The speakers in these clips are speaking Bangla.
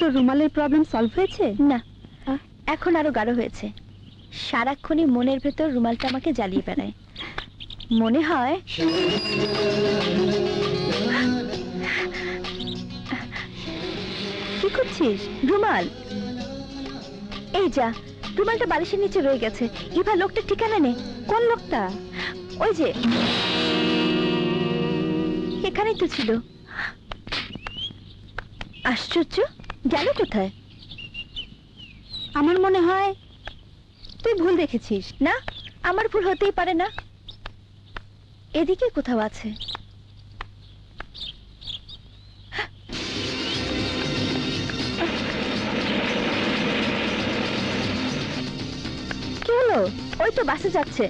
তোর রুমালের প্রবলেম সলভ হয়েছে? না, এখন আরো গাঢ় হয়েছে। সারাক্ষণই মনের ভেতর রুমালটা আমাকে জ্বালিয়ে বেড়ায়। মনে হয় কি করছিস? রুমাল এই যা, রুমালটা বালিশের নিচে রয়ে গেছে। ইভা, লোকটা ঠিকানা নেই। কোন লোকটা? ওই যে এখানেই তো ছিল। আশ্চর্য, গেল কোথায়? আমার মনে হয় তুই ভুল দেখেছিস। না, আমার ভুল হতেই পারে না। এদিকে কোথাও আছে। কি হলো? ওই তো বাসে যাচ্ছে।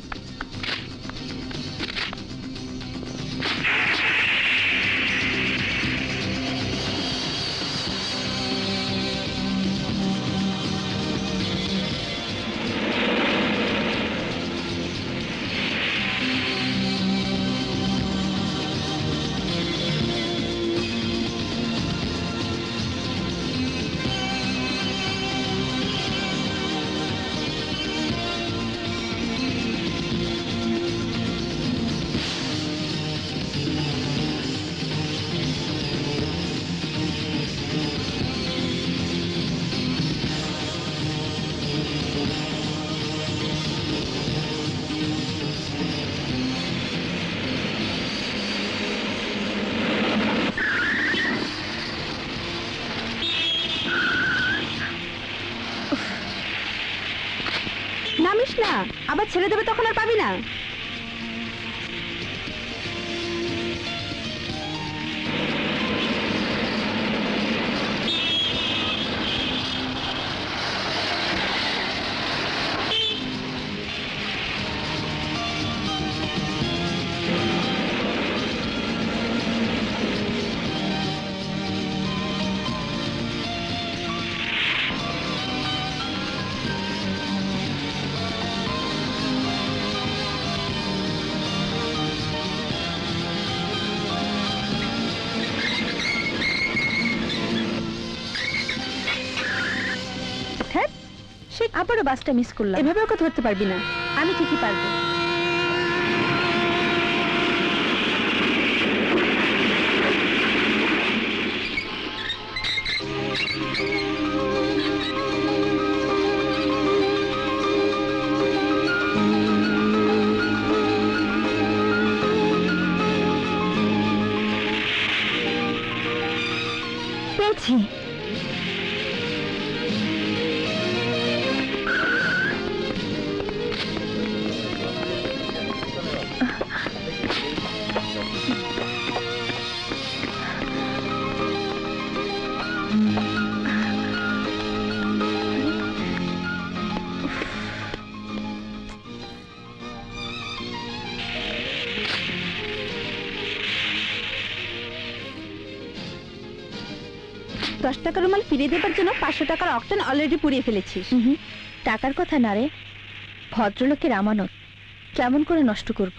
নামিস না, আবার ছেড়ে দেবে, তখন আর পাবি না। সে আবারও বাসটা মিস করলাম। এভাবে ওকে ধরতে পারবি না। আমি ঠিকই পারবো। পেয়েছি। $10 রুমাল ফিরিয়ে দেবার জন্য 500 টাকার অক্টেন অলরেডি পুড়িয়ে ফেলেছিস। টাকার কথা না রে, ভদ্রলোকের আমানত কেমন করে নষ্ট করব?